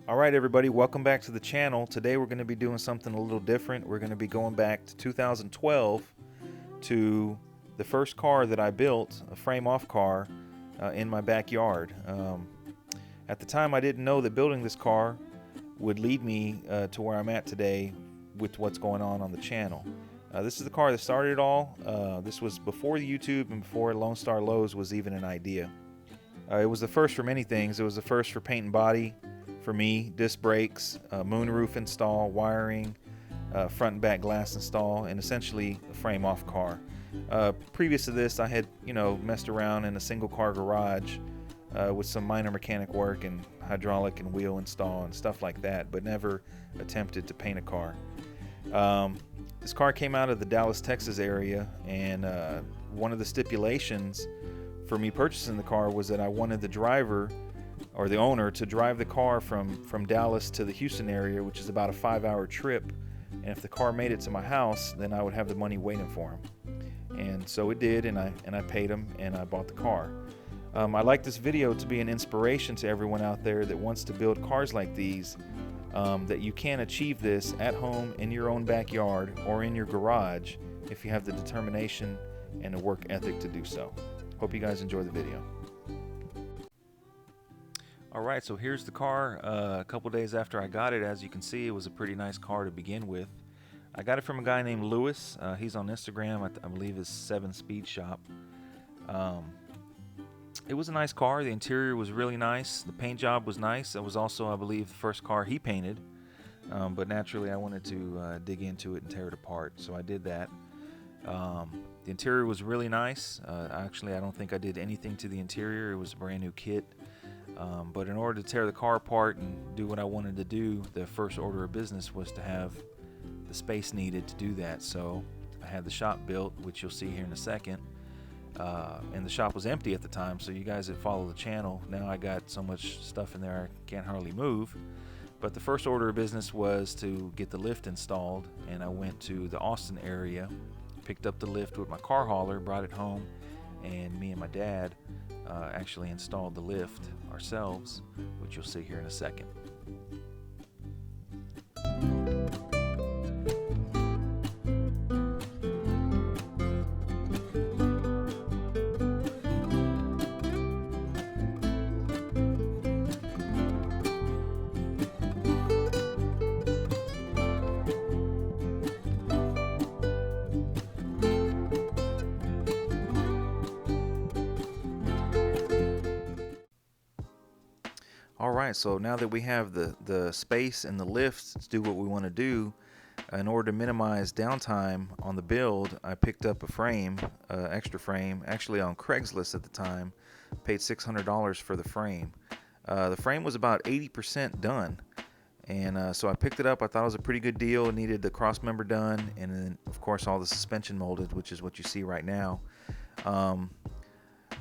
Alright everybody, welcome back to the channel. Today we're going to be doing something a little different. We're going to be going back to 2012 to the first car that I built, a frame-off car, in my backyard. At the time I didn't know that building this car would lead me to where I'm at today with what's going on the channel. This is the car that started it all. This was before the YouTube and before Lonestar Lowe's was even an idea. It was the first for many things. It was the first for paint and body. For me, disc brakes, moonroof install, wiring, front and back glass install, and essentially a frame-off car. Previous to this, I had messed around in a single-car garage with some minor mechanic work and hydraulic and wheel install and stuff like that, but never attempted to paint a car. This car came out of the Dallas, Texas area, and one of the stipulations for me purchasing the car was that I wanted the driver or the owner to drive the car from Dallas to the Houston area, which is about a 5-hour trip. And if the car made it to my house, then I would have the money waiting for him. And so it did, and I paid him, and I bought the car. I'd like this video to be an inspiration to everyone out there that wants to build cars like these, that you can achieve this at home in your own backyard or in your garage if you have the determination and the work ethic to do so. Hope you guys enjoy the video. Alright, so here's the car a couple days after I got it. As you can see, it was a pretty nice car to begin with. I got it from a guy named Lewis. He's on Instagram. I believe it's 7 Speed Shop. It was a nice car. The interior was really nice. The paint job was nice. It was also, I believe, the first car he painted. But naturally, I wanted to dig into it and tear it apart, so I did that. The interior was really nice. Actually, I don't think I did anything to the interior. It was a brand new kit. But in order to tear the car apart and do what I wanted to do, the first order of business was to have the space needed to do that. So I had the shop built, which you'll see here in a second. And the shop was empty at the time, so you guys that follow the channel, now I got so much stuff in there I can't hardly move. But the first order of business was to get the lift installed, and I went to the Austin area, picked up the lift with my car hauler, brought it home, and me and my dad actually installed the lift ourselves, which you'll see here in a second. Alright, so now that we have the space and the lifts to do what we want to do, in order to minimize downtime on the build, I picked up a frame, extra frame, actually on Craigslist at the time, paid $600 for the frame. The frame was about 80% done, and so I picked it up. I thought it was a pretty good deal. It needed the cross member done, and then of course all the suspension molded, which is what you see right now.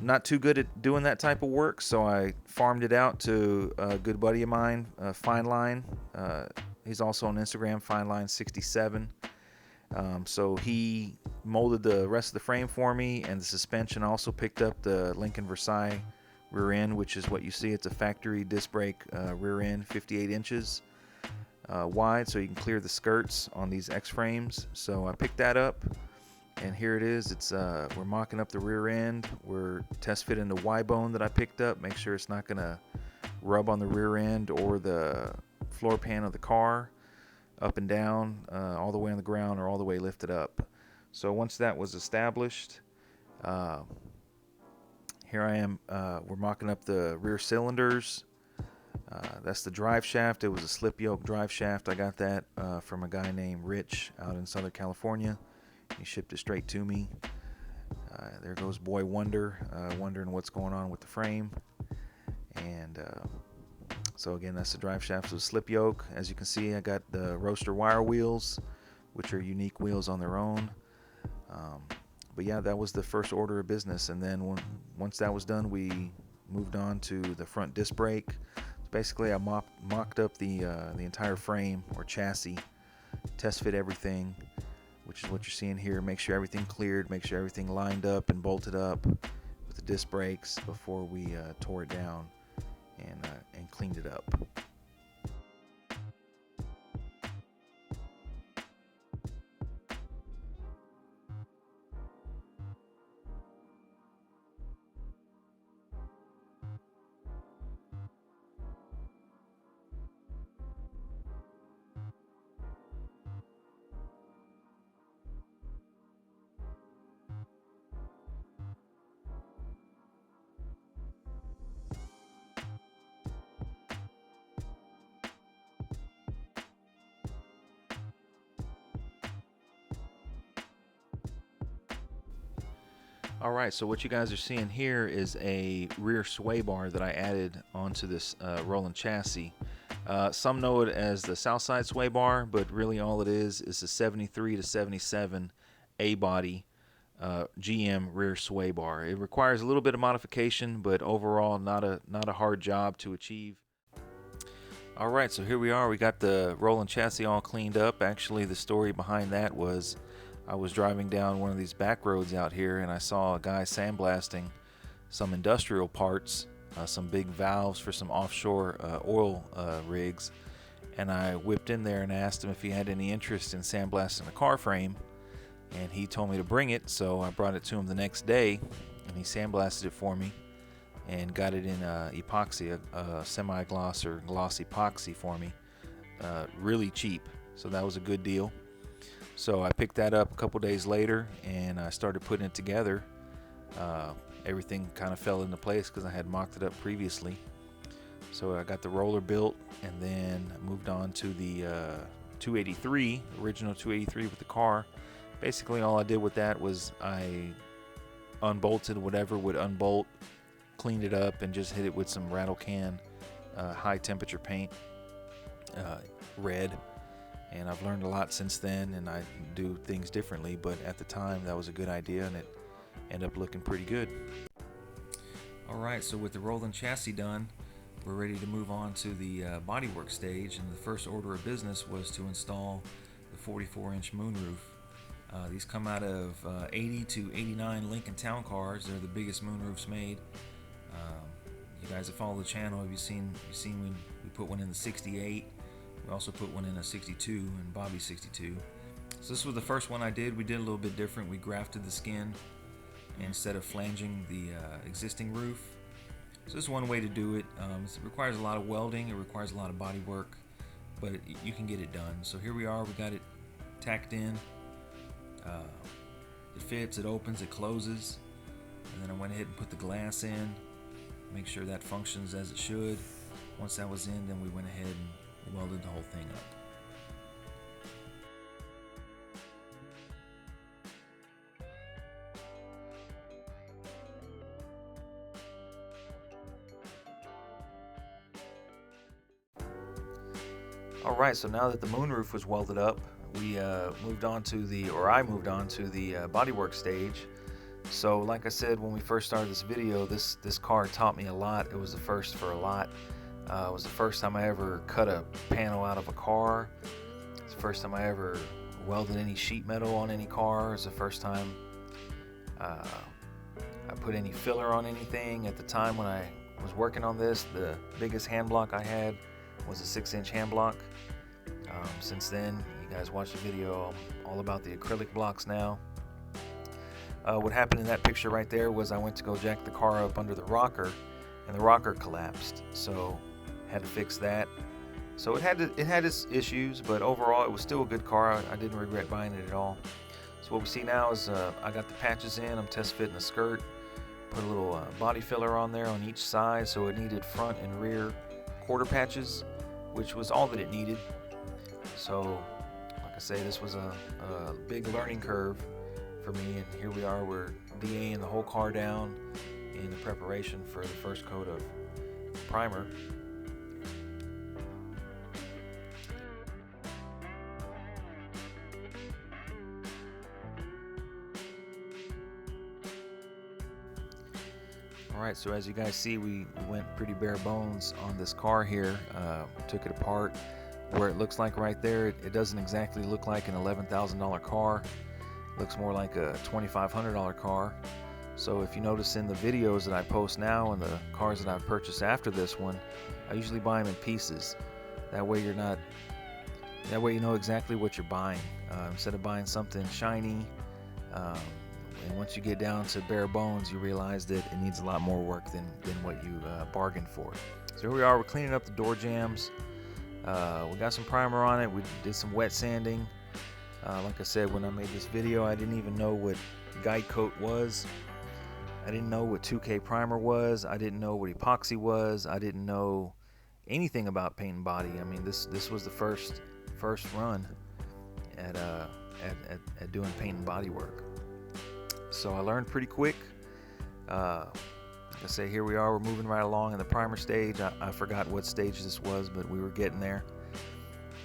Not too good at doing that type of work, so I farmed it out to a good buddy of mine, Fine Line. He's also on Instagram, FineLine67. So he molded the rest of the frame for me, and the suspension. I also picked up the Lincoln Versailles rear end, which is what you see. It's a factory disc brake rear end, 58 inches wide, so you can clear the skirts on these X frames. So I picked that up. And here it is. It's we're mocking up the rear end. We're test fitting the Y-bone that I picked up. Make sure it's not gonna rub on the rear end or the floor pan of the car, up and down, all the way on the ground or all the way lifted up. So once that was established, here I am. We're mocking up the rear cylinders. That's the drive shaft. It was a slip yoke drive shaft. I got that from a guy named Rich out in Southern California. He shipped it straight to me. There goes Boy Wonder, wondering what's going on with the frame. And so again, that's the drive shaft. So slip yoke. As you can see, I got the roaster wire wheels, which are unique wheels on their own. But yeah, that was the first order of business. And then once that was done, we moved on to the front disc brake. So basically, I mocked up the entire frame or chassis, test fit everything, which is what you're seeing here. Make sure everything cleared, make sure everything lined up and bolted up with the disc brakes before we tore it down and cleaned it up. Alright, so what you guys are seeing here is a rear sway bar that I added onto this rolling chassis. Some know it as the Southside sway bar, but really all it is a 73 to 77 A-body GM rear sway bar. It requires a little bit of modification, but overall not a hard job to achieve. Alright, so here we are. We got the rolling chassis all cleaned up. Actually, the story behind that was I was driving down one of these back roads out here and I saw a guy sandblasting some industrial parts, some big valves for some offshore oil rigs, and I whipped in there and asked him if he had any interest in sandblasting the car frame, and he told me to bring it, so I brought it to him the next day and he sandblasted it for me and got it in epoxy, a semi-gloss or gloss epoxy for me, really cheap, so that was a good deal. So I picked that up a couple days later and I started putting it together. Everything kind of fell into place because I had mocked it up previously. So I got the roller built and then moved on to the 283, original 283 with the car. Basically all I did with that was I unbolted whatever would unbolt, cleaned it up, and just hit it with some rattle can high temperature paint, red. And I've learned a lot since then, and I do things differently, but at the time that was a good idea and it ended up looking pretty good. Alright, so with the rolling chassis done, we're ready to move on to the bodywork stage, and the first order of business was to install the 44-inch moonroof. These come out of 80 to 89 Lincoln Town Cars. They're the biggest moonroofs made. You guys that follow the channel, you've seen when we put one in the 68. We also put one in a 62 and Bobby 62. So this was the first one I did. We did a little bit different. We grafted the skin instead of flanging the existing roof. So this is one way to do it. It requires a lot of welding. It requires a lot of body work, but you can get it done. So here we are. We got it tacked in. It fits, it opens, it closes. And then I went ahead and put the glass in. Make sure that functions as it should. Once that was in, then we went ahead and welded the whole thing up. Alright, so now that the moonroof was welded up, we moved on to the bodywork stage. So like I said when we first started this video, this car taught me a lot. It was the first for a lot. It was the first time I ever cut a panel out of a car. It's the first time I ever welded any sheet metal on any car. It's the first time I put any filler on anything. At the time when I was working on this, the biggest hand block I had was a 6-inch hand block. Since then, you guys watched the video, I'm all about the acrylic blocks now. What happened in that picture right there was I went to go jack the car up under the rocker, and the rocker collapsed. So had to fix that. So it had its issues, but overall it was still a good car. I didn't regret buying it at all. So what we see now is I got the patches in. I'm test fitting the skirt. Put a little body filler on there on each side, so it needed front and rear quarter patches, which was all that it needed. So like I say, this was a big learning curve for me, and here we are. We're DAing the whole car down in the preparation for the first coat of primer. Alright, so as you guys see, we went pretty bare bones on this car here. Took it apart. Where it looks like right there, it doesn't exactly look like an $11,000 car. It looks more like a $2,500 car. So if you notice in the videos that I post now and the cars that I've purchased after this one, I usually buy them in pieces. That way you know exactly what you're buying. Instead of buying something shiny, and once you get down to bare bones, you realize that it needs a lot more work than what you bargained for. So here we are, we're cleaning up the door jambs. We got some primer on it. We did some wet sanding. Like I said, when I made this video, I didn't even know what guide coat was. I didn't know what 2K primer was. I didn't know what epoxy was. I didn't know anything about paint and body. I mean, this was the first run at doing paint and body work. So I learned pretty quick. Like I say, here we are. We're moving right along in the primer stage. I forgot what stage this was, but we were getting there.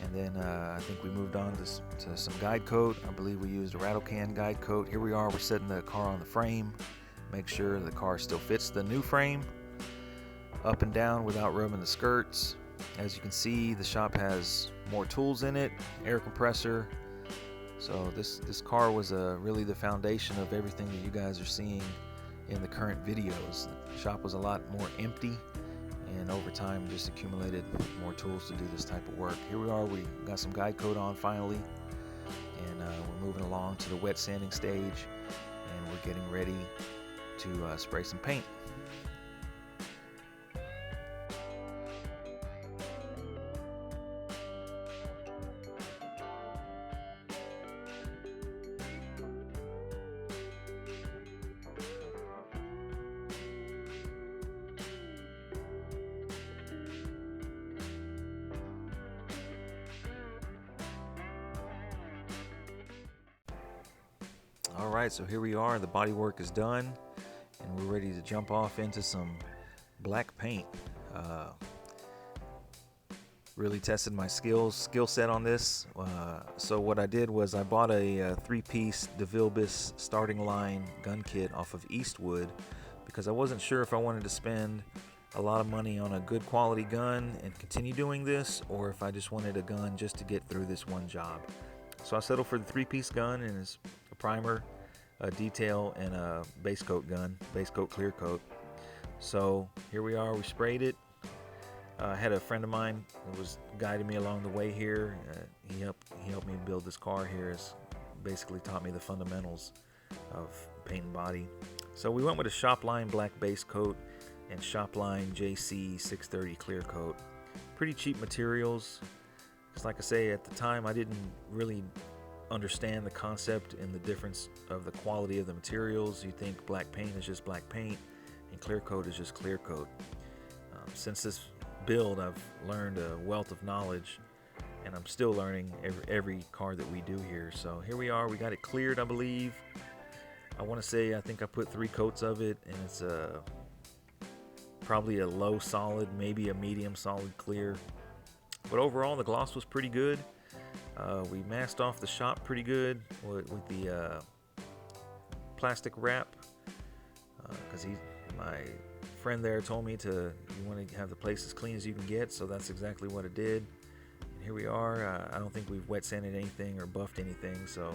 And then I think we moved on to some guide coat. I believe we used a rattle can guide coat. Here we are. We're setting the car on the frame. Make sure the car still fits the new frame. Up and down without rubbing the skirts. As you can see, the shop has more tools in it. Air compressor. So this car was really the foundation of everything that you guys are seeing in the current videos. The shop was a lot more empty, and over time just accumulated more tools to do this type of work. Here we are, we got some guide coat on finally, and we're moving along to the wet sanding stage, and we're getting ready to spray some paint. Alright, so here we are, the body work is done, and we're ready to jump off into some black paint. Really tested my skill set on this. So what I did was I bought a 3-piece DeVilbiss starting line gun kit off of Eastwood, because I wasn't sure if I wanted to spend a lot of money on a good quality gun and continue doing this, or if I just wanted a gun just to get through this one job. So I settled for the 3-piece gun, and it's a primer, a detail, and a base coat gun, base coat clear coat. So here we are, we sprayed it. I had a friend of mine who was guiding me along the way here. He helped me build this car here. It's basically taught me the fundamentals of paint and body. So we went with a Shopline black base coat and Shopline JC 630 clear coat. Pretty cheap materials. Because like I say, at the time I didn't really understand the concept and the difference of the quality of the materials. You think black paint is just black paint and clear coat is just clear coat. Since this build, I've learned a wealth of knowledge, and I'm still learning every car that we do here. So here we are, we got it cleared, I believe. I want to say I think I put 3 coats of it, and it's probably a low solid, maybe a medium solid clear. But overall, the gloss was pretty good. We masked off the shop pretty good with the plastic wrap, because my friend there told me you want to have the place as clean as you can get, so that's exactly what it did. And here we are. I don't think we've wet sanded anything or buffed anything, so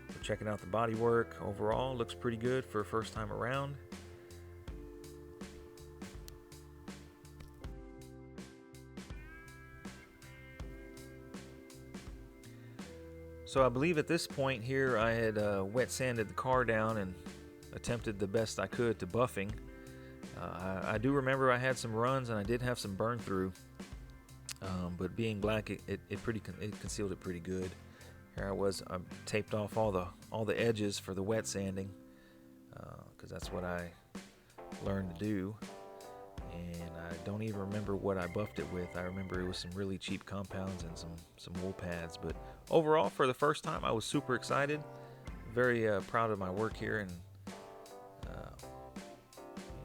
we're checking out the body work. Overall, looks pretty good for a first time around. So I believe at this point here I had wet sanded the car down and attempted the best I could to buffing. I do remember I had some runs and I did have some burn through, but being black, it concealed it pretty good. Here I taped off all the edges for the wet sanding, because that's what I learned to do. And I don't even remember what I buffed it with. I remember it was some really cheap compounds and some wool pads. But overall, for the first time, I was super excited, very proud of my work here, and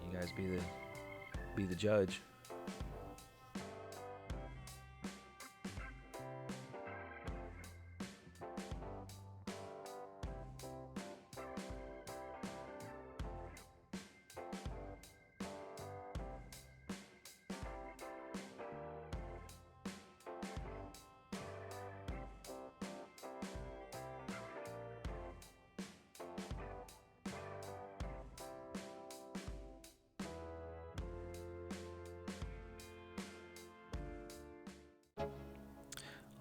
you guys be the judge.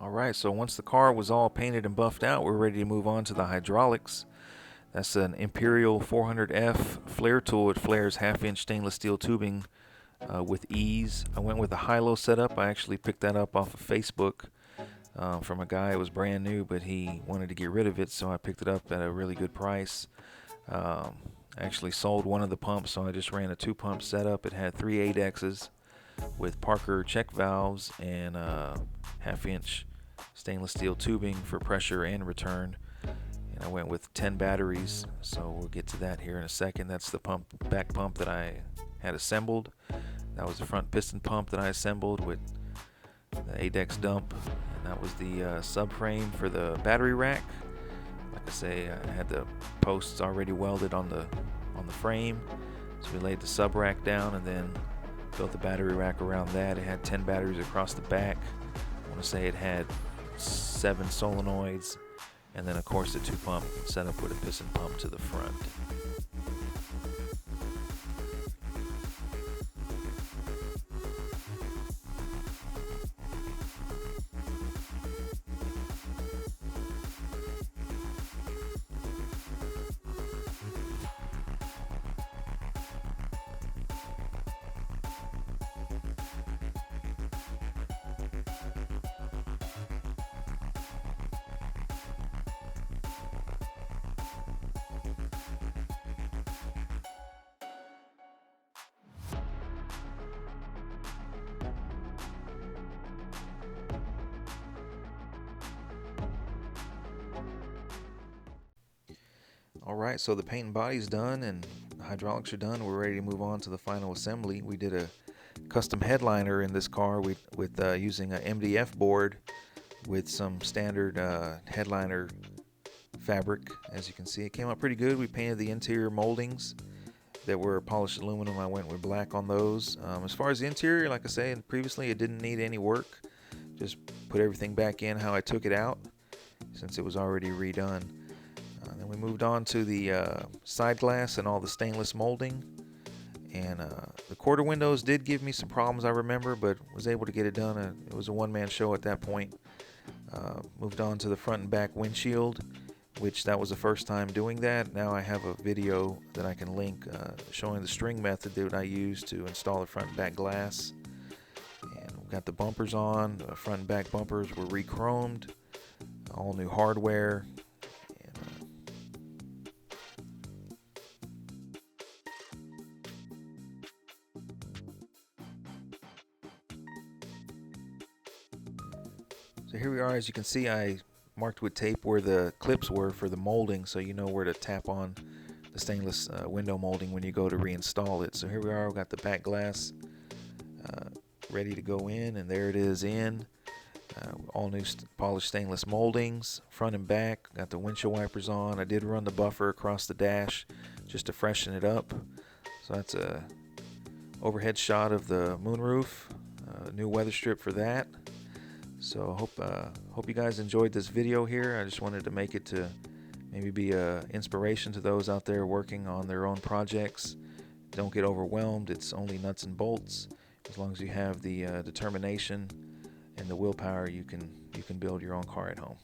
Alright, so once the car was all painted and buffed out, we're ready to move on to the hydraulics. That's an Imperial 400F flare tool. It flares 1/2-inch stainless steel tubing with ease. I went with a high-low setup. I actually picked that up off of Facebook from a guy. It was brand new, but he wanted to get rid of it, so I picked it up at a really good price. I actually sold one of the pumps, so I just ran a 2-pump setup. It had 3 8X's with Parker check valves and 1/2-inch stainless steel tubing for pressure and return. And I went with 10 batteries, so we'll get to that here in a second. That's the back pump that I had assembled. That was the front piston pump that I assembled with the ADEX dump, and that was the subframe for the battery rack. Like I say, I had the posts already welded on the frame, so we laid the sub rack down and then built the battery rack around that. It had 10 batteries across the back. I want to say it had 7 solenoids, and then of course the 2-pump setup with a piston pump to the front. Alright, so the paint and body's done and the hydraulics are done. We're ready to move on to the final assembly. We did a custom headliner in this car with using an MDF board with some standard headliner fabric. As you can see, it came out pretty good. We painted the interior moldings that were polished aluminum. I went with black on those. As far as the interior, like I said previously, it didn't need any work. Just put everything back in how I took it out since it was already redone. Then we moved on to the side glass and all the stainless molding. And the quarter windows did give me some problems, I remember, but was able to get it done. It was a one-man show at that point. Moved on to the front and back windshield, which that was the first time doing that. Now I have a video that I can link showing the string method that I used to install the front and back glass. And we got the bumpers on. The front and back bumpers were re-chromed, all new hardware. So here we are. As you can see, I marked with tape where the clips were for the molding, so you know where to tap on the stainless window molding when you go to reinstall it. So here we are. We've got the back glass ready to go in, and there it is in. All new polished stainless moldings, front and back. Got the windshield wipers on. I did run the buffer across the dash just to freshen it up. So that's a overhead shot of the moonroof. New weather strip for that. So hope you guys enjoyed this video here. I just wanted to make it to maybe be an inspiration to those out there working on their own projects. Don't get overwhelmed. It's only nuts and bolts. As long as you have the determination and the willpower, you can build your own car at home.